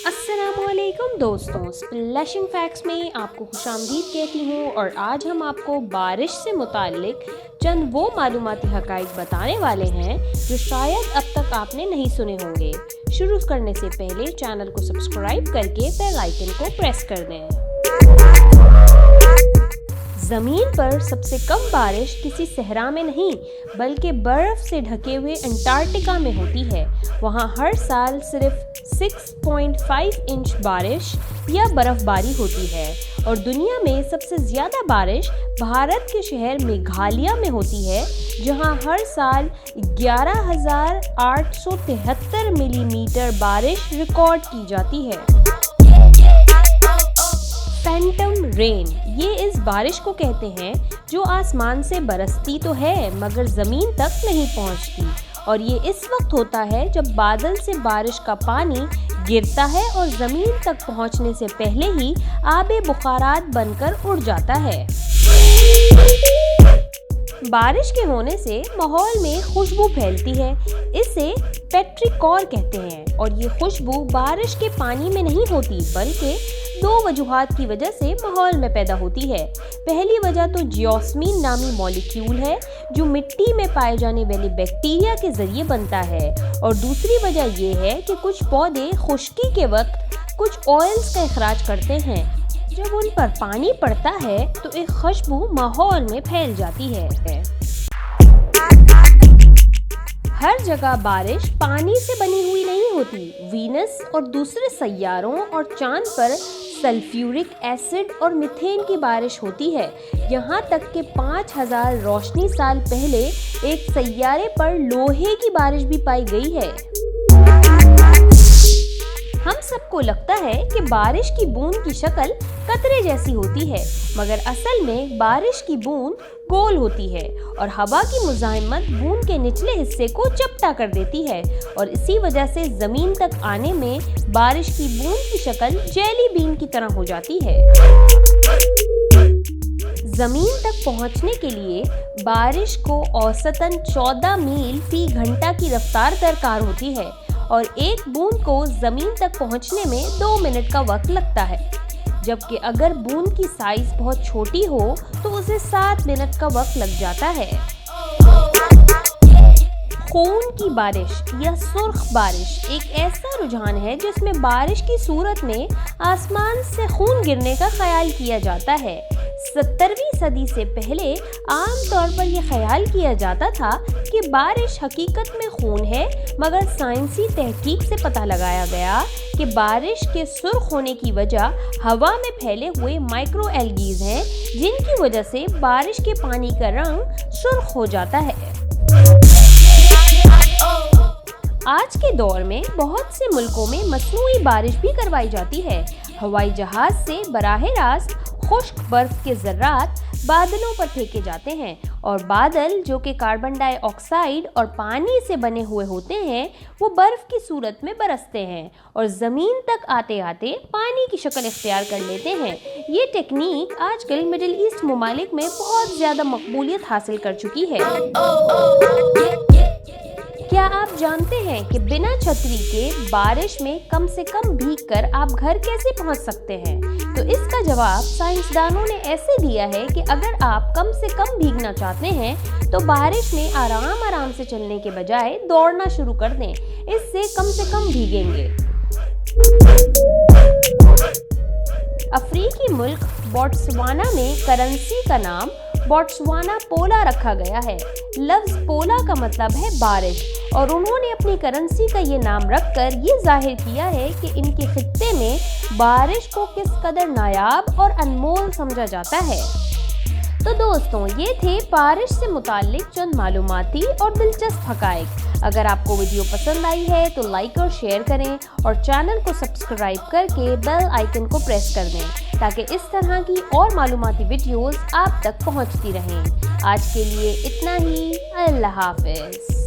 अस्सलामुअलैकुम दोस्तों, splashing facts में आपको खुशामदीद कहती हूँ। और आज हम आपको बारिश से मुताल्लिक चंद वो मालूमाती हक़ाइक़ बताने वाले हैं जो शायद अब तक आपने नहीं सुने होंगे। शुरू करने से पहले चैनल को सब्सक्राइब करके बेल आइकन को प्रेस कर दें। ज़मीन पर सबसे कम बारिश किसी सहरा में नहीं बल्कि बर्फ़ से ढके हुए अंटार्कटिका में होती है। वहाँ हर साल सिर्फ 6.5 इंच बारिश या बर्फ़बारी होती है और दुनिया में सबसे ज़्यादा बारिश भारत के शहर मेघालय में होती है, जहाँ हर साल 11,873 मिलीमीटर बारिश रिकॉर्ड की जाती है। फैंटम रेन, ये इस बारिश को कहते हैं जो आसमान से बरसती तो है मगर ज़मीन तक नहीं पहुंचती, और ये इस वक्त होता है जब बादल से बारिश का पानी गिरता है और ज़मीन तक पहुंचने से पहले ही आबे बुखारात बनकर उड़ जाता है। बारिश के होने से माहौल में खुशबू फैलती है, इसे पेट्रिकॉर कहते हैं, और ये खुशबू बारिश के पानी में नहीं होती बल्कि दो वजूहात की वजह से माहौल में पैदा होती है। पहली वजह तो जियोस्मीन नामी मॉलिक्यूल है जो मिट्टी में पाए जाने वाले बैक्टीरिया के जरिए बनता है, और दूसरी वजह ये है कि कुछ पौधे खुश्की के वक्त कुछ ऑयल्स का इखराज करते हैं। जब उन पर पानी पड़ता है तो एक खुशबू माहौल में फैल जाती है। हर जगह बारिश पानी से बनी हुई नहीं होती। वीनस और दूसरे सैयारों और चांद पर सल्फ्यूरिक एसिड और मीथेन की बारिश होती है। यहाँ तक कि 5000 रोशनी साल पहले एक सैयारे पर लोहे की बारिश भी पाई गई है। हम सबको लगता है कि बारिश की बूंद की शक्ल कतरे जैसी होती है, मगर असल में बारिश की बूंद गोल होती है और हवा की मुज़ाहिमत बूंद के निचले हिस्से को चपटा कर देती है, और इसी वजह से ज़मीन तक आने में बारिश की बूंद की शक्ल जेली बीन की तरह हो जाती है। ज़मीन तक पहुंचने के लिए बारिश को औसतन 14 मील फी घंटा की रफ्तार दरकार होती है, और एक बूंद को ज़मीन तक पहुंचने में 2 मिनट का वक्त लगता है, जबकि अगर बूंद की साइज बहुत छोटी हो तो उसे 7 मिनट का वक्त लग जाता है। खून की बारिश या सुर्ख बारिश एक ऐसा रुझान है जिसमें बारिश की सूरत में आसमान से खून गिरने का ख्याल किया जाता है। 17वीं सदी से पहले आम तौर पर यह ख्याल किया जाता था कि बारिश हकीकत में खून है, मगर साइंसी तहकीक से पता लगाया गया कि बारिश के सुर्ख होने की वजह हवा में फैले हुए माइक्रो एल्गीज हैं, जिनकी वजह से बारिश के पानी का रंग सुर्ख हो जाता है। आज के दौर में बहुत से मुल्कों में मसनूई बारिश भी करवाई जाती है। हवाई जहाज से बराह रास्त खुश्क बर्फ के ज़र्रात बादलों पर फेंके जाते हैं, और बादल जो कि कार्बन डाइऑक्साइड और पानी से बने हुए होते हैं वो बर्फ़ की सूरत में बरसते हैं और ज़मीन तक आते आते पानी की शक्ल इख्तियार कर लेते हैं। ये टेक्निक आजकल मिडिल ईस्ट ममालिक में बहुत ज़्यादा मकबूलियत हासिल कर चुकी है। क्या आप जानते हैं कि बिना छतरी के बारिश में कम से कम भीगकर आप घर कैसे पहुंच सकते हैं? तो इसका जवाब साइंसदानों ने ऐसे दिया है कि अगर आप कम से कम भीगना चाहते हैं तो बारिश में आराम से चलने के बजाय दौड़ना शुरू कर दें, इससे कम से कम भीगेंगे। अफ्रीकी मुल्क बोट्सवाना में करेंसी का नाम बोट्सवाना पोला रखा गया है। लफ्ज़ पोला का मतलब है बारिश, और उन्होंने अपनी करेंसी का ये नाम रखकर ये जाहिर किया है कि इनके खित्ते में बारिश को किस कदर नायाब और अनमोल समझा जाता है। तो दोस्तों, ये थे बारिश से मुताल्लिक चंद मालूमाती और दिलचस्प हक़ाइक़। अगर आपको वीडियो पसंद आई है तो लाइक और शेयर करें, और चैनल को सब्सक्राइब करके बेल आइकन को प्रेस कर दें ताकि इस तरह की और मालूमाती वीडियोस आप तक पहुंचती रहें। आज के लिए इतना ही। अल्लाह हाफ़िज़।